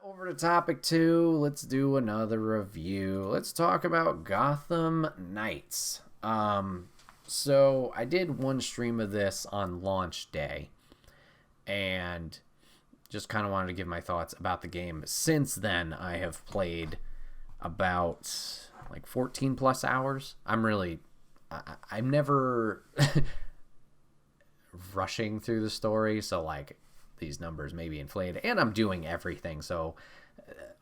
Over to topic two. Let's do another review. Let's talk about Gotham Knights. So I did one stream of this on launch day, and just kind of wanted to give my thoughts about the game. Since then, I have played about like 14 plus hours. I'm never rushing through the story, so like these numbers may be inflated, and I'm doing everything. So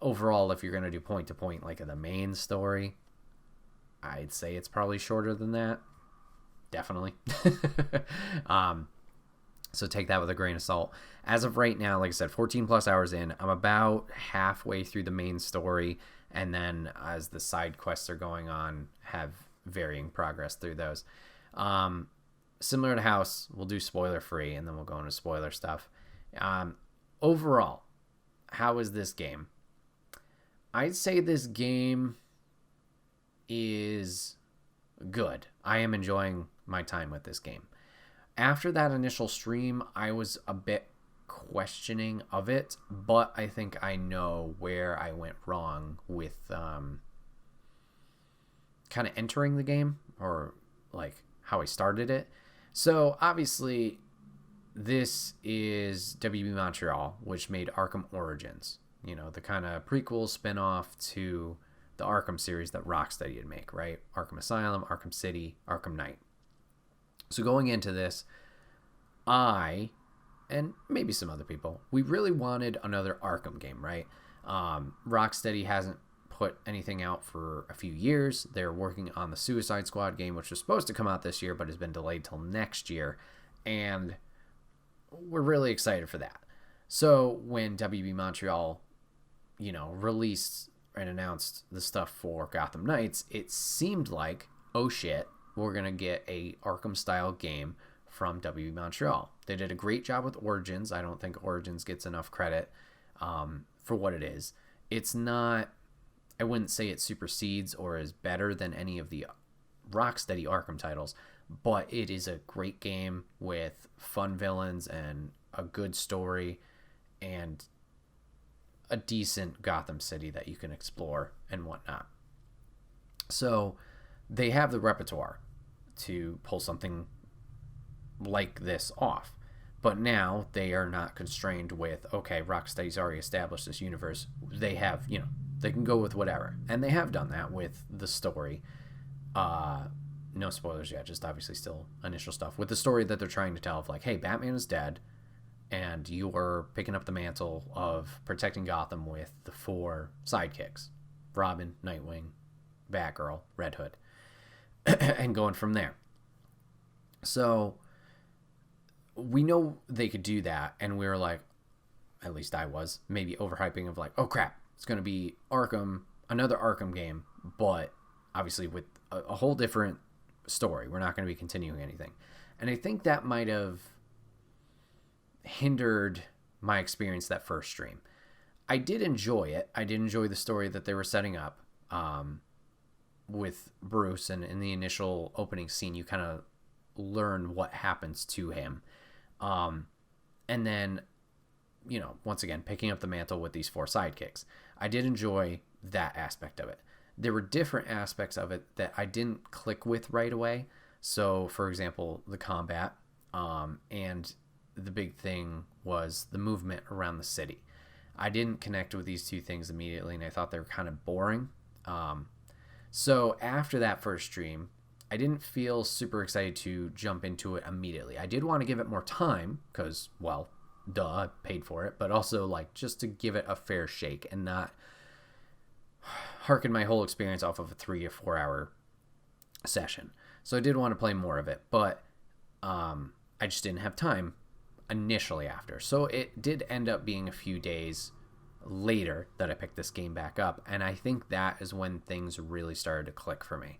overall, if you're going to do point to point like the main story, I'd say it's probably shorter than that. Definitely. So take that with a grain of salt. As of right now, like I said, 14 plus hours in, I'm about halfway through the main story, and then as the side quests are going on, have varying progress through those. Similar to House, we'll do spoiler free, and then we'll go into spoiler stuff. Overall, how is this game? I'd say this game is good. I am enjoying my time with this game. After that initial stream, I was a bit questioning of it, but I think I know where I went wrong with kind of entering the game, or like how I started it. So obviously this is WB Montreal, which made Arkham Origins, the kind of prequel spin-off to the Arkham series that Rocksteady would make, right? Arkham Asylum, Arkham City, Arkham Knight. So going into this, I, and maybe some other people, we really wanted another Arkham game, right? Rocksteady hasn't put anything out for a few years. They're working on the Suicide Squad game, which was supposed to come out this year, but has been delayed till next year. And we're really excited for that. So when WB Montreal, released and announced the stuff for Gotham Knights, it seemed like, oh shit, we're going to get a Arkham-style game from WB Montreal. They did a great job with Origins. I don't think Origins gets enough credit for what it is. It's not, I wouldn't say it supersedes or is better than any of the Rocksteady Arkham titles, but it is a great game with fun villains and a good story and a decent Gotham City that you can explore and whatnot. So they have the repertoire to pull something like this off. But now they are not constrained with, okay, Rocksteady's already established this universe. They have, they can go with whatever. And they have done that with the story. No spoilers yet, just obviously still initial stuff. With the story that they're trying to tell of like, hey, Batman is dead, and you are picking up the mantle of protecting Gotham with the 4 sidekicks. Robin, Nightwing, Batgirl, Red Hood. And going from there. So we know they could do that, and we were like, at least I was, maybe overhyping of like, oh crap, it's going to be Arkham, another Arkham game, but obviously with a whole different story. We're not going to be continuing anything. And I think that might have hindered my experience that first stream. I did enjoy it. I did enjoy the story that they were setting up with Bruce, and in the initial opening scene, you kind of learn what happens to him. And then, once again, picking up the mantle with these 4 sidekicks. I did enjoy that aspect of it. There were different aspects of it that I didn't click with right away. So, for example, the combat, and the big thing was the movement around the city. I didn't connect with these two things immediately, and I thought they were kind of boring. So after that first stream, I didn't feel super excited to jump into it immediately. I did want to give it more time because, well, duh, I paid for it, but also like just to give it a fair shake and not harken my whole experience off of a 3 or 4 hour session. So I did want to play more of it, but I just didn't have time initially after. So it did end up being a few days later that I picked this game back up, and I think that is when things really started to click for me.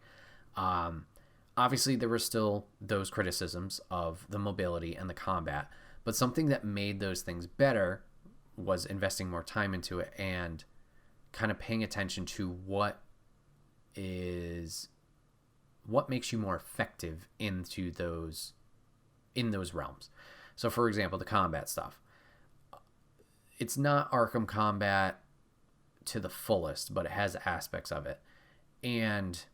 Obviously, there were still those criticisms of the mobility and the combat, but something that made those things better was investing more time into it and kind of paying attention to what makes you more effective in those realms. So, for example, the combat stuff. It's not Arkham combat to the fullest, but it has aspects of it. And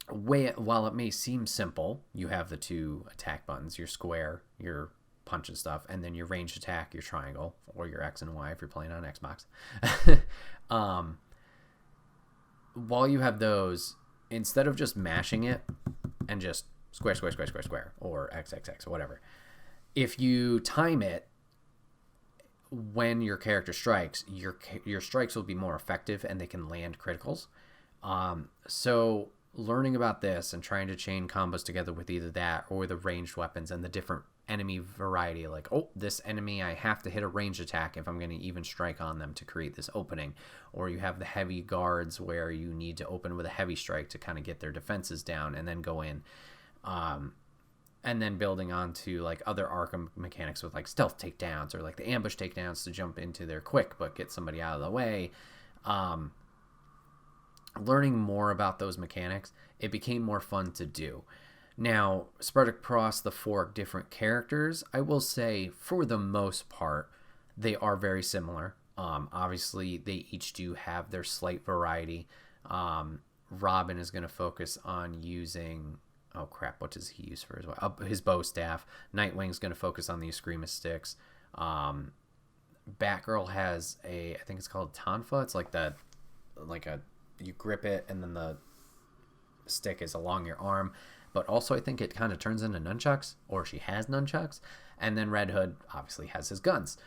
while it may seem simple, you have the 2 attack buttons, your square, your punch and stuff, and then your ranged attack, your triangle, or your X and Y if you're playing on Xbox. While you have those, instead of just mashing it and just square, square, square, square, square, or X, X, X, whatever, if you time it when your character strikes, your strikes will be more effective and they can land criticals. So learning about this and trying to chain combos together with either that or the ranged weapons and the different enemy variety, like, oh, this enemy I have to hit a ranged attack if I'm going to even strike on them to create this opening. Or you have the heavy guards where you need to open with a heavy strike to kind of get their defenses down and then go in. And then building on to like other Arkham mechanics with like stealth takedowns or like the ambush takedowns to jump into there quick but get somebody out of the way. Learning more about those mechanics, it became more fun to do. Now, spread across the 4 different characters, I will say for the most part, they are very similar. Obviously, they each do have their slight variety. Robin is going to focus on using... Oh, crap, what does he use for his bow staff? Nightwing's going to focus on the Eskrima sticks. Batgirl has I think it's called Tonfa. It's like you grip it and then the stick is along your arm. But also I think it kind of turns into nunchucks, or she has nunchucks. And then Red Hood obviously has his guns.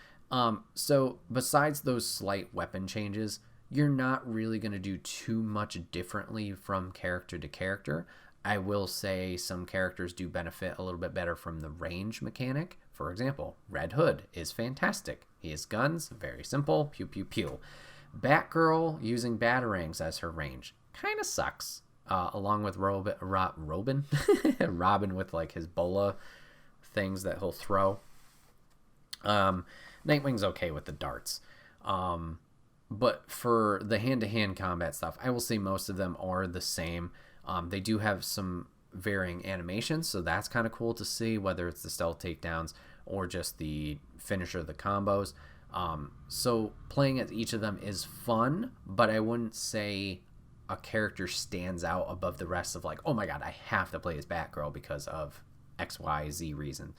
So besides those slight weapon changes, you're not really going to do too much differently from character to character. I will say some characters do benefit a little bit better from the range mechanic. For example, Red Hood is fantastic. He has guns, very simple, pew pew pew. Batgirl using batarangs as her range kind of sucks. Along with Robin with like his bola things that he'll throw. Nightwing's okay with the darts. But for the hand-to-hand combat stuff, I will say most of them are the same. They do have some varying animations, so that's kind of cool to see, whether it's the stealth takedowns or just the finisher, the combos. So playing at each of them is fun, but I wouldn't say a character stands out above the rest of like, oh my god, I have to play as Batgirl because of X, Y, Z reason.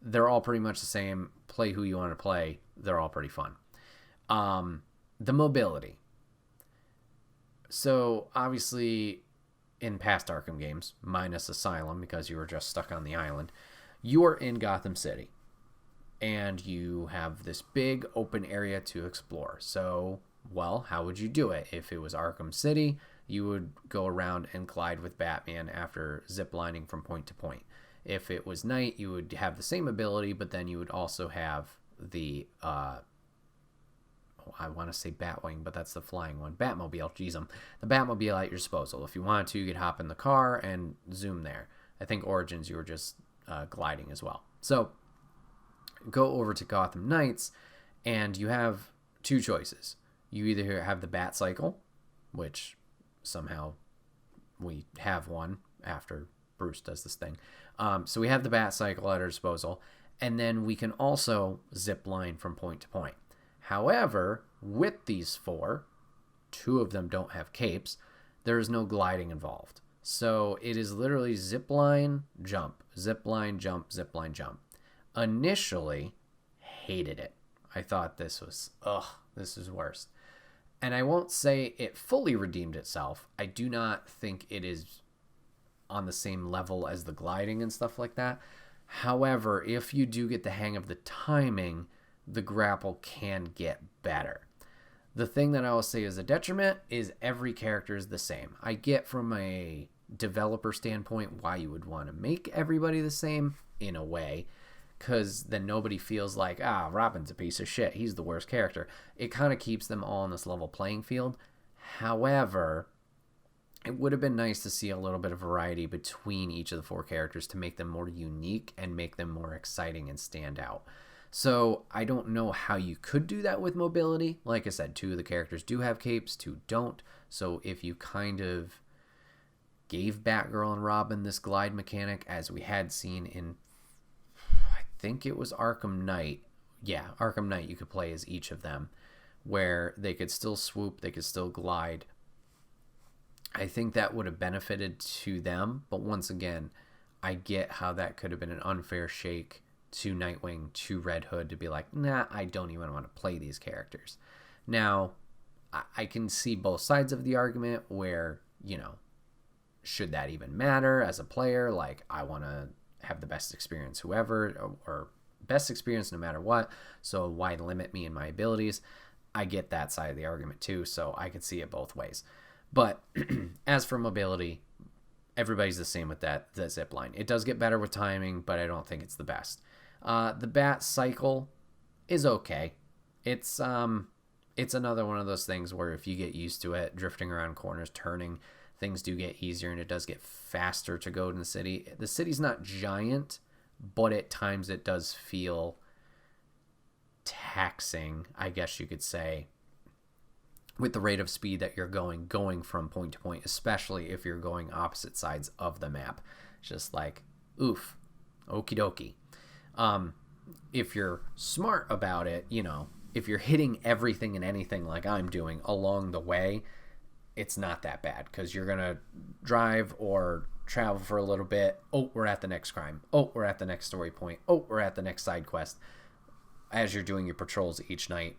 They're all pretty much the same. Play who you want to play. They're all pretty fun. The mobility. So obviously in past Arkham games, minus Asylum because you were just stuck on the island, you are in Gotham City and you have this big open area to explore. So, well, how would you do it? If it was Arkham City, you would go around and glide with Batman after ziplining from point to point. If it was night, you would have the same ability, but then you would also have the I want to say Batwing, but that's the flying one. Batmobile, geez, the Batmobile at your disposal. If you wanted to, you could hop in the car and zoom there. I think Origins, you were just gliding as well. So go over to Gotham Knights, and you have 2 choices. You either have the Bat Cycle, which somehow we have one after Bruce does this thing. So we have the Bat Cycle at our disposal, and then we can also zip line from point to point. However, with these 4, 2 of them don't have capes, there is no gliding involved. So it is literally zip line, jump, zip line, jump, zip line, jump. Initially, hated it. I thought this was worst. And I won't say it fully redeemed itself. I do not think it is on the same level as the gliding and stuff like that. However, if you do get the hang of the timing, the grapple can get better. The thing that I will say is a detriment is every character is the same. I get from a developer standpoint why you would want to make everybody the same in a way, because then nobody feels like, Robin's a piece of shit, he's the worst character. It kind of keeps them all on this level playing field. However, it would have been nice to see a little bit of variety between each of the 4 characters to make them more unique and make them more exciting and stand out. So I don't know how you could do that with mobility. Like I said, 2 of the characters do have capes, 2 don't. So if you kind of gave Batgirl and Robin this glide mechanic as we had seen in, I think it was Arkham Knight. Yeah, Arkham Knight, you could play as each of them. where they could still swoop, they could still glide. I think that would have benefited to them, but once again, I get how that could have been an unfair shake to Nightwing, to Red Hood, to be like, nah, I don't even want to play these characters. Now, I can see both sides of the argument where, should that even matter as a player? Like, I want to have the best experience, whoever, or best experience no matter what, so why limit me in my abilities? I get that side of the argument too, so I could see it both ways. But as for mobility, everybody's the same with the zip line. It does get better with timing, but I don't think it's the best. The bat cycle is okay. It's another one of those things where if you get used to it, drifting around corners, turning, things do get easier, and it does get faster to go in the city. The city's not giant, but at times it does feel taxing, I guess you could say, with the rate of speed that you're going from point to point, especially if you're going opposite sides of the map. Just like, oof, okie dokie. If you're smart about it, if you're hitting everything and anything like I'm doing along the way, it's not that bad, because you're going to drive or travel for a little bit. Oh, we're at the next crime. Oh, we're at the next story point. Oh, we're at the next side quest. As you're doing your patrols each night,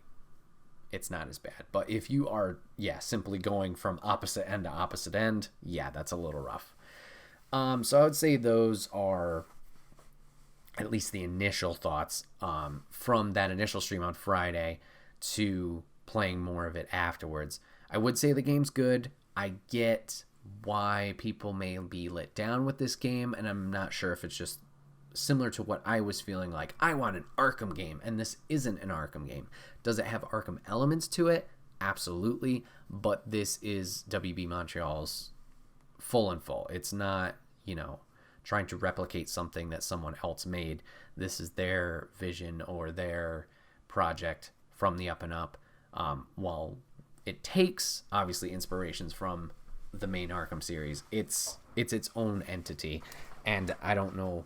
it's not as bad. But if you are, simply going from opposite end to opposite end, that's a little rough. So I would say those are at least the initial thoughts from that initial stream on Friday to playing more of it afterwards. I would say the game's good. I get why people may be let down with this game, and I'm not sure if it's just similar to what I was feeling like. I want an Arkham game, and this isn't an Arkham game. Does it have Arkham elements to it? Absolutely, but this is WB Montreal's full and full. It's not, trying to replicate something that someone else made. This is their vision or their project from the up and up. While it takes, obviously, inspirations from the main Arkham series, it's its own entity, and I don't know,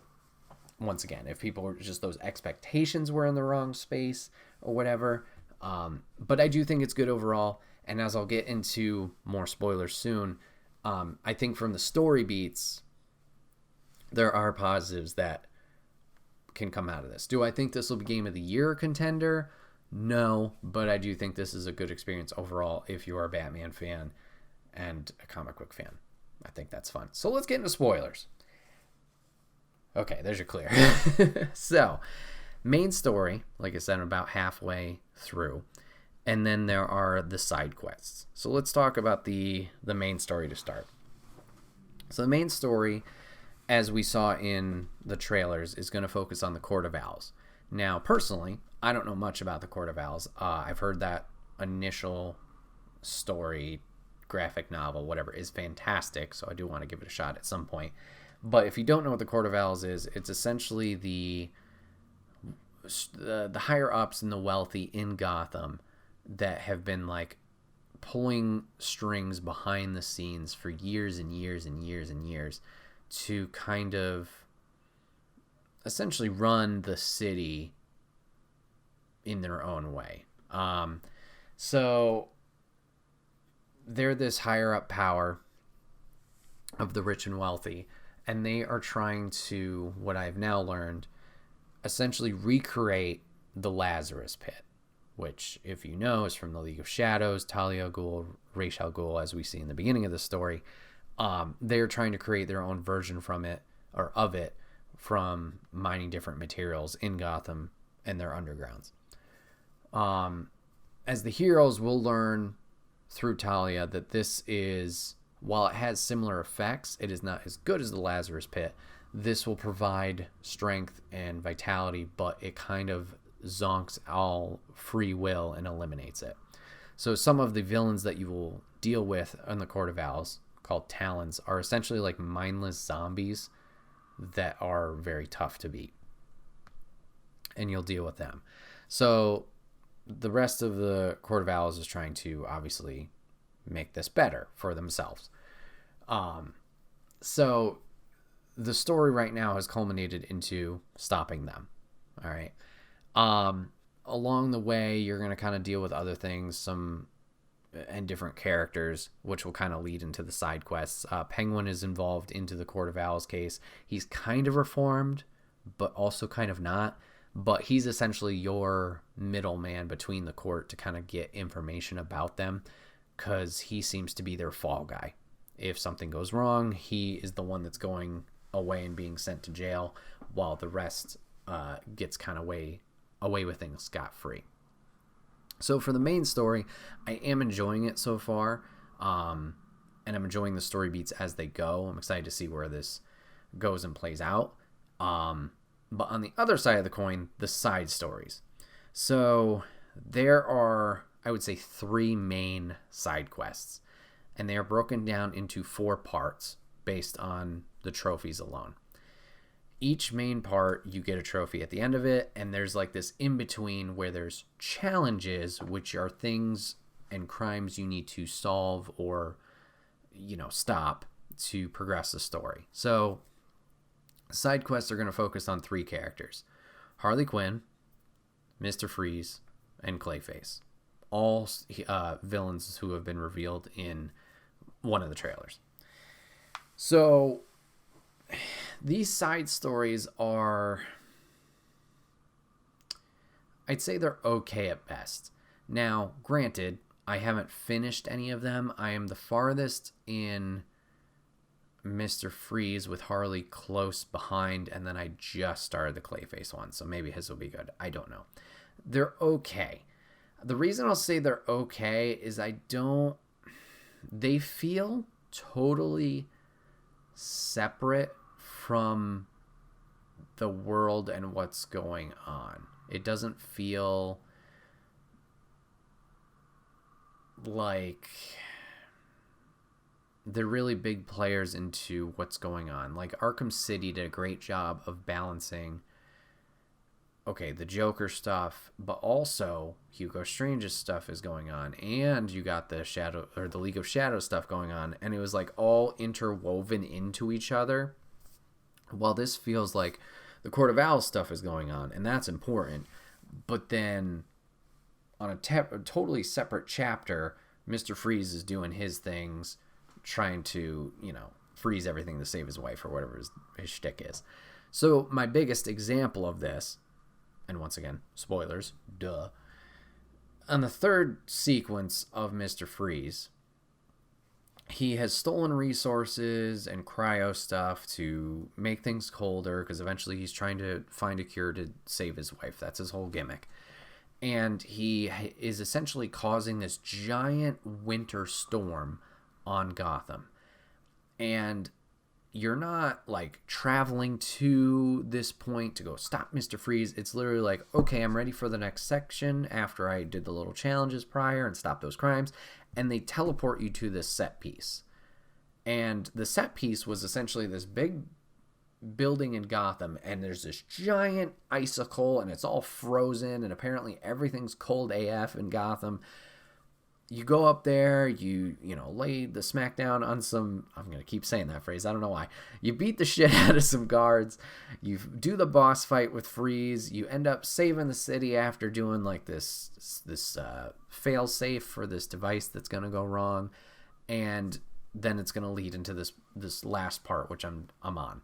once again, if people were just, those expectations were in the wrong space or whatever. But I do think it's good overall. And as I'll get into more spoilers soon, I think from the story beats, there are positives that can come out of this. Do I think this will be Game of the Year contender? No, but I do think this is a good experience overall if you are a Batman fan and a comic book fan. I think that's fun. So let's get into spoilers. Okay, there's your clear. So, main story, like I said, I'm about halfway through. And then there are the side quests. So let's talk about the main story to start. So the main story, as we saw in the trailers, is going to focus on the Court of Owls. Now, personally, I don't know much about the Court of Owls. I've heard that initial story, graphic novel, whatever, is fantastic, so I do want to give it a shot at some point. But if you don't know what the Court of Owls is, it's essentially the higher ups and the wealthy in Gotham that have been like pulling strings behind the scenes for years and years and years and years to kind of essentially run the city in their own way. So they're this higher up power of the rich and wealthy, and they are trying to, what I've now learned, essentially recreate the Lazarus Pit, which, if you know, is from the League of Shadows, Talia al Ghul, Ra's al Ghul, as we see in the beginning of the story. They're trying to create their own version of it from mining different materials in Gotham and their undergrounds. As the heroes, will learn through Talia that this is, while it has similar effects, it is not as good as the Lazarus Pit. This will provide strength and vitality, but it kind of zonks all free will and eliminates it. So some of the villains that you will deal with in the Court of Owls, called Talons, are essentially like mindless zombies that are very tough to beat. And you'll deal with them. So the rest of the Court of Owls is trying to obviously make this better for themselves. So the story right now has culminated into stopping them. All right. along the way, you're going to kind of deal with other things, some and different characters, which will kind of lead into the side quests. Penguin is involved into the Court of Owls case. He's kind of reformed, but also kind of not. But he's essentially your middleman between the court to kind of get information about them, because he seems to be their fall guy. If something goes wrong, he is the one that's going away and being sent to jail, while the rest gets kind of away with things scot-free. So for the main story, I am enjoying it so far, and I'm enjoying the story beats as they go. I'm excited to see where this goes and plays out. But on the other side of the coin, the side stories. So there are, I would say, 3 main side quests, and they are broken down into 4 parts based on the trophies alone. Each main part, you get a trophy at the end of it, and there's like this in-between where there's challenges, which are things and crimes you need to solve or, stop to progress the story. So side quests are going to focus on 3 characters: Harley Quinn, Mr. Freeze, and Clayface. All villains who have been revealed in one of the trailers. So these side stories are, I'd say they're okay at best. Now, granted, I haven't finished any of them. I am the farthest in Mr. Freeze, with Harley close behind, and then I just started the Clayface one, so maybe his will be good. I don't know. They're okay. The reason I'll say they're okay is they feel totally separate from the world and what's going on. It doesn't feel like they're really big players into what's going on. Like Arkham City did a great job of balancing, okay, the Joker stuff, but also Hugo Strange's stuff is going on, and you got the League of Shadows stuff going on, and it was like all interwoven into each other. While this feels like the Court of Owls stuff is going on, and that's important, but then on a totally separate chapter, Mr. Freeze is doing his things, trying to, freeze everything to save his wife or whatever his shtick is. So my biggest example of this, and once again, spoilers, duh. On the 3rd sequence of Mr. Freeze, he has stolen resources and cryo stuff to make things colder, because eventually he's trying to find a cure to save his wife. That's his whole gimmick. And he is essentially causing this giant winter storm on Gotham. And you're not like traveling to this point to go stop Mr. Freeze. It's literally like, okay, I'm ready for the next section after I did the little challenges prior and stop those crimes. And they teleport you to this set piece. And the set piece was essentially this big building in Gotham, and there's this giant icicle, and it's all frozen, and apparently everything's cold AF in Gotham. You go up there, you lay the smackdown on some, I'm going to keep saying that phrase, I don't know why. You beat the shit out of some guards, you do the boss fight with Freeze, you end up saving the city after doing like this fail safe for this device that's going to go wrong, and then it's going to lead into this last part, which I'm on.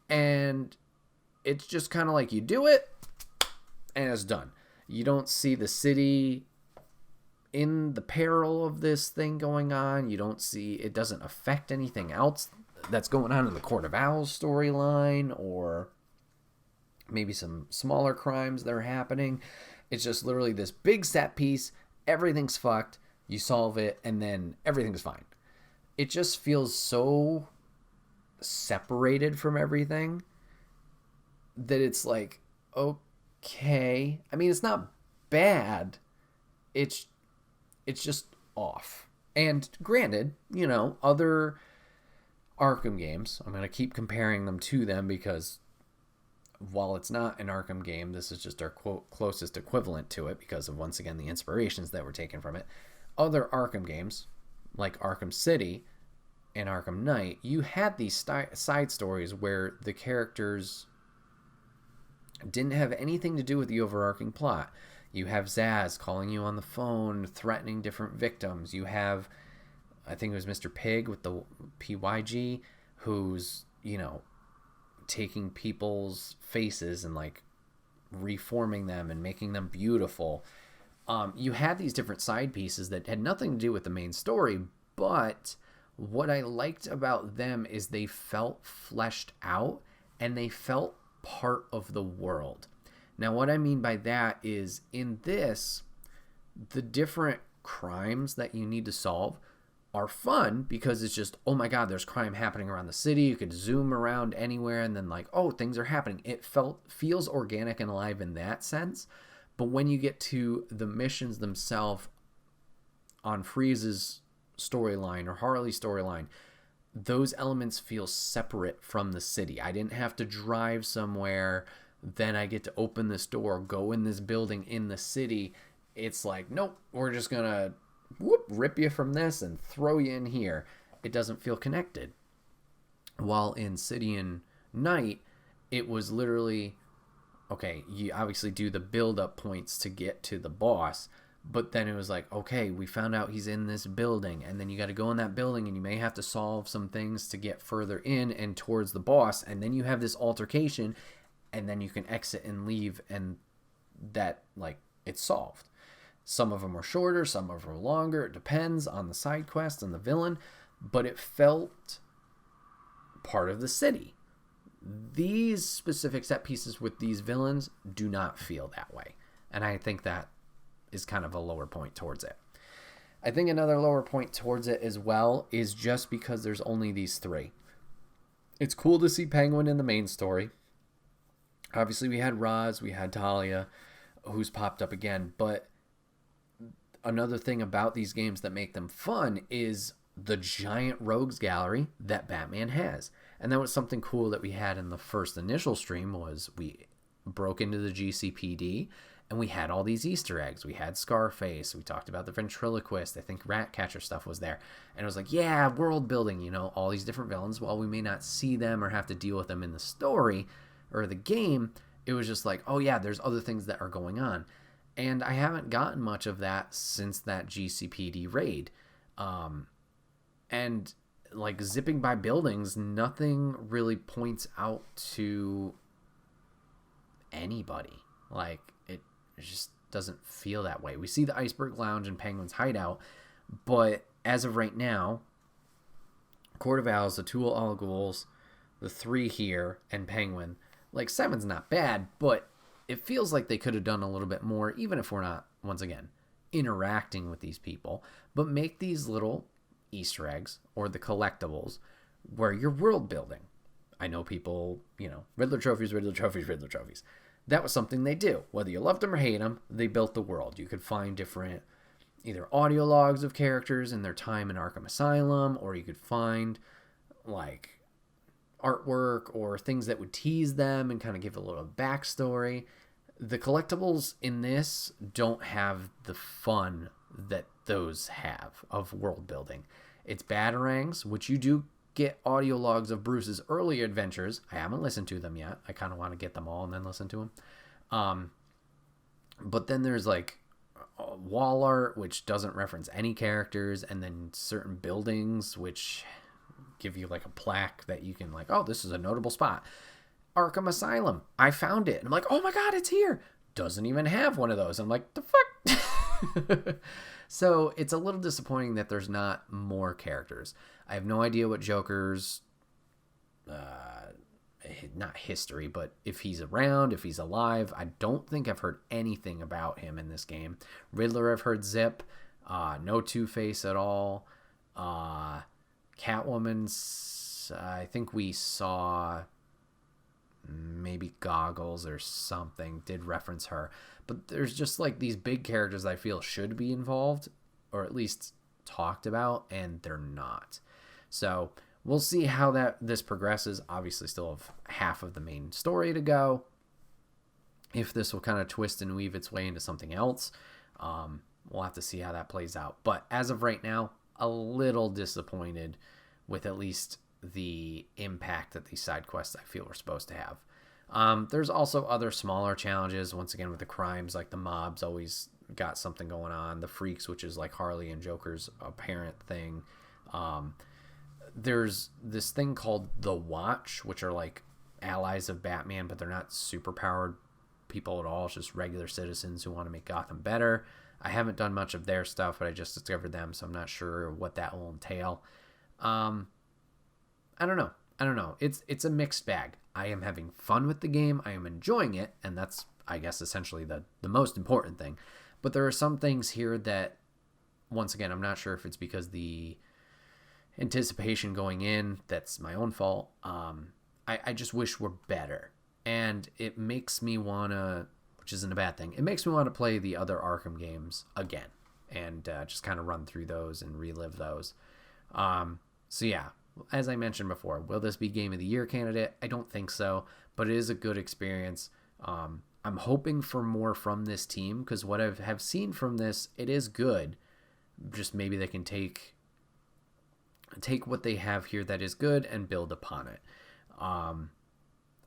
And it's just kind of like you do it, and it's done. You don't see the city in the peril of this thing going on. You don't see, it doesn't affect anything else that's going on in the Court of Owls storyline, or maybe some smaller crimes that are happening. It's just literally this big set piece. Everything's fucked. You solve it, and then everything's fine. It just feels so separated from everything that it's like, okay. I mean, it's not bad. It's just off. And granted, other Arkham games, I'm going to keep comparing them to them, because while it's not an Arkham game, this is just our quote closest equivalent to it because of, once again, the inspirations that were taken from it. Other Arkham games, like Arkham City and Arkham Knight, you had these side stories where the characters didn't have anything to do with the overarching plot. You have Zaz calling you on the phone, threatening different victims. You have, I think it was Mr. Pig with the PYG, who's, taking people's faces and like reforming them and making them beautiful. You had these different side pieces that had nothing to do with the main story, but what I liked about them is they felt fleshed out and they felt part of the world. Now, what I mean by that is in this, the different crimes that you need to solve are fun because it's just, oh my God, there's crime happening around the city. You could zoom around anywhere and then like, oh, things are happening. It feels organic and alive in that sense. But when you get to the missions themselves on Freeze's storyline or Harley's storyline, those elements feel separate from the city. I didn't have to drive somewhere, then I get to open this door, go in this building in the city. It's like, nope, we're just going to rip you from this and throw you in here. It doesn't feel connected. While in City and Night, it was literally, okay, you obviously do the build-up points to get to the boss, but then it was like, okay, we found out he's in this building, and then you got to go in that building, and you may have to solve some things to get further in and towards the boss, and then you have this altercation, and then you can exit and leave, and that, like, it's solved. Some of them are shorter, some of them are longer. It depends on the side quest and the villain, but it felt part of the city. These specific set pieces with these villains do not feel that way, and I think that is kind of a lower point towards it. I think another lower point towards it as well is just because there's only these three. It's cool to see Penguin in the main story. Obviously, we had Roz, we had Talia, who's popped up again, but another thing about these games that make them fun is the giant rogues gallery that Batman has. And that was something cool that we had in the first initial stream was we broke into the GCPD and we had all these Easter eggs. We had Scarface. We talked about the ventriloquist. I think Ratcatcher stuff was there. And it was like, yeah, world building, all these different villains. While we may not see them or have to deal with them in the story or the game, it was just like, oh yeah, there's other things that are going on. And I haven't gotten much of that since that GCPD raid. And like zipping by buildings, nothing really points out to anybody. Like it just doesn't feel that way. We see the Iceberg Lounge and Penguin's hideout, but as of right now, Court of Owls, the Tool All Ghouls, the three here, and Penguin, like 7's not bad, but it feels like they could have done a little bit more, even if we're not, once again, interacting with these people, but make these little Easter eggs or the collectibles where you're world building. I know people, Riddler trophies, Riddler trophies, Riddler trophies. That was something they do. Whether you loved them or hate them, they built the world. You could find different either audio logs of characters in their time in Arkham Asylum, or you could find like artwork or things that would tease them and kind of give a little backstory. The collectibles in this don't have the fun that those have of world building. It's Batarangs, which you do get audio logs of Bruce's early adventures. I haven't listened to them yet. I kind of want to get them all and then listen to them. But then there's like wall art, which doesn't reference any characters, and then certain buildings, which give you like a plaque that you can like, oh, this is a notable spot. Arkham Asylum, I found it. And I'm like, oh my God, it's here. Doesn't even have one of those. I'm like, the fuck? So it's a little disappointing that there's not more characters. I have no idea what Joker's, not history, but if he's around, if he's alive. I don't think I've heard anything about him in this game. Riddler, I've heard Zip. No Two-Face at all. Catwoman's, I think we saw maybe Goggles or something, did reference her. But there's just like these big characters I feel should be involved, or at least talked about, and they're not. So we'll see how this progresses. Obviously still have half of the main story to go. If this will kind of twist and weave its way into something else, we'll have to see how that plays out. But as of right now, a little disappointed with at least the impact that these side quests I feel we're supposed to have. There's also other smaller challenges. Once again, with the crimes, like the mobs always got something going on. The freaks, which is like Harley and Joker's apparent thing. There's this thing called the Watch, which are like allies of Batman, but they're not super powered people at all. It's just regular citizens who want to make Gotham better. I haven't done much of their stuff, but I just discovered them, so I'm not sure what that will entail. I don't know. It's a mixed bag. I am having fun with the game. I am enjoying it, and that's, I guess, essentially the most important thing. But there are some things here that, once again, I'm not sure if it's because the anticipation going in, that's my own fault. I just wish were better. And it makes me want to, which isn't a bad thing, it makes me want to play the other Arkham games again and just kind of run through those and relive those. So yeah, as I mentioned before, will this be Game of the Year candidate? I don't think so, but it is a good experience. I'm hoping for more from this team because what I have seen from this, it is good. Just maybe they can take what they have here that is good and build upon it.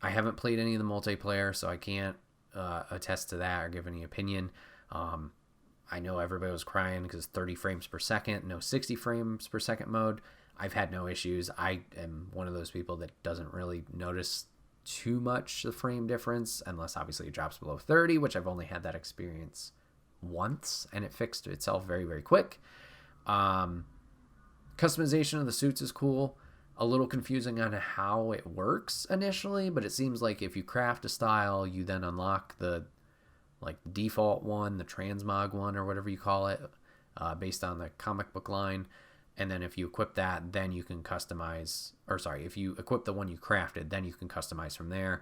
I haven't played any of the multiplayer, so I can't attest to that or give any opinion. I know everybody was crying because 30 frames per second, no 60 frames per second mode. I've had no issues. I am one of those people that doesn't really notice too much the frame difference, unless obviously it drops below 30, which I've only had that experience once, and it fixed itself very, very quick. Customization of the suits is cool. A little confusing on how it works initially, but it seems like if you craft a style, you then unlock the default one, the transmog one, or whatever you call it, based on the comic book line. And then if you equip that, then you can customize, if you equip the one you crafted, then you can customize from there.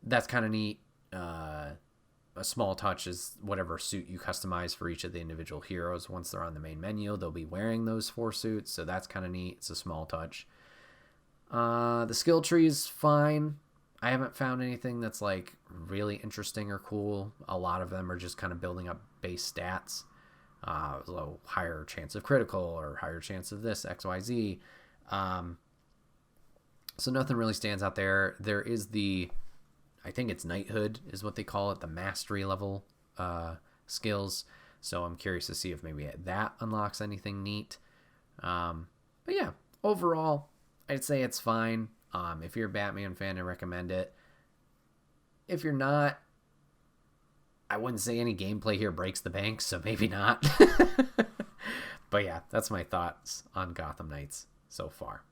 That's kind of neat. A small touch is whatever suit you customize for each of the individual heroes. Once they're on the main menu, they'll be wearing those 4 suits, so that's kind of neat. It's a small touch. The skill tree is fine. I haven't found anything that's like really interesting or cool. A lot of them are just kind of building up base stats. So higher chance of critical or higher chance of this, XYZ. So nothing really stands out there. There is I think it's knighthood is what they call it, the mastery level skills. So I'm curious to see if maybe that unlocks anything neat. But yeah, overall, I'd say it's fine. If you're a Batman fan, I recommend it. If you're not, I wouldn't say any gameplay here breaks the bank, so maybe not. But yeah, that's my thoughts on Gotham Knights so far.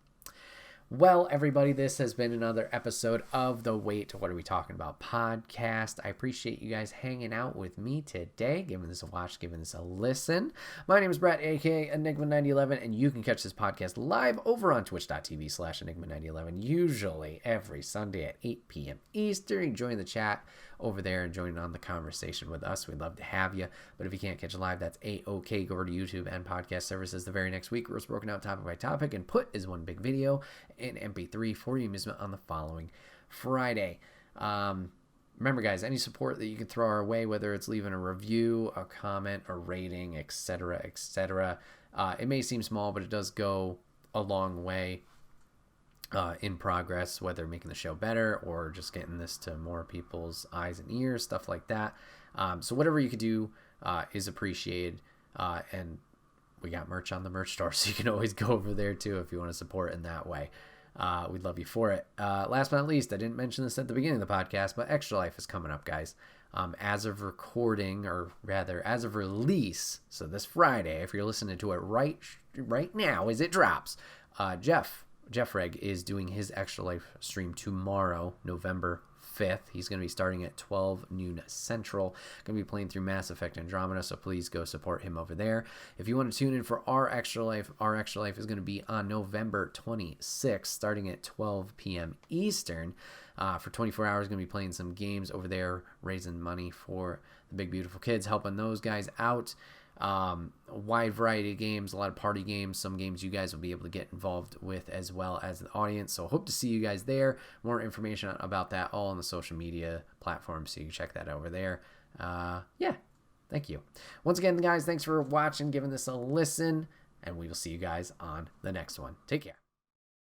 Well, everybody, this has been another episode of the Wait, What Are We Talking About podcast. I appreciate you guys hanging out with me today, giving this a watch, giving this a listen. My name is Bret, aka Enigma9011, and you can catch this podcast live over on twitch.tv/Enigma9011, usually every Sunday at 8 p.m. Eastern. Join the chat over there and join on the conversation with us. We'd love to have you. But if you can't catch it live, that's A-OK. Go over to YouTube and podcast services the very next week, where it's broken out topic by topic and put as one big video in MP3 for your amusement on the following Friday. Remember, guys, any support that you can throw our way, whether it's leaving a review, a comment, a rating, etc., etc. It may seem small, but it does go a long way in progress, whether making the show better or just getting this to more people's eyes and ears, stuff like that. So whatever you could do is appreciated. And we got merch on the merch store, so you can always go over there too if you want to support in that way. We'd love you for it. Last but not least, I didn't mention this at the beginning of the podcast, but Extra Life is coming up, guys. As of recording, or rather as of release, so this Friday, if you're listening to it right now as it drops, Jeff Reg is doing his Extra Life stream tomorrow, November 5th. He's going to be starting at 12 noon Central. Going to be playing through Mass Effect Andromeda, so please go support him over there. If you want to tune in for our Extra Life is going to be on November 26th, starting at 12 p.m. Eastern. For 24 hours, going to be playing some games over there, raising money for the Big Beautiful Kids, helping those guys out. A wide variety of games, a lot of party games, some games you guys will be able to get involved with as well as the audience. So hope to see you guys there. More information about that all on the social media platforms, so you can check that over there. Yeah, thank you. Once again, guys, thanks for watching, giving this a listen, and we will see you guys on the next one. Take care.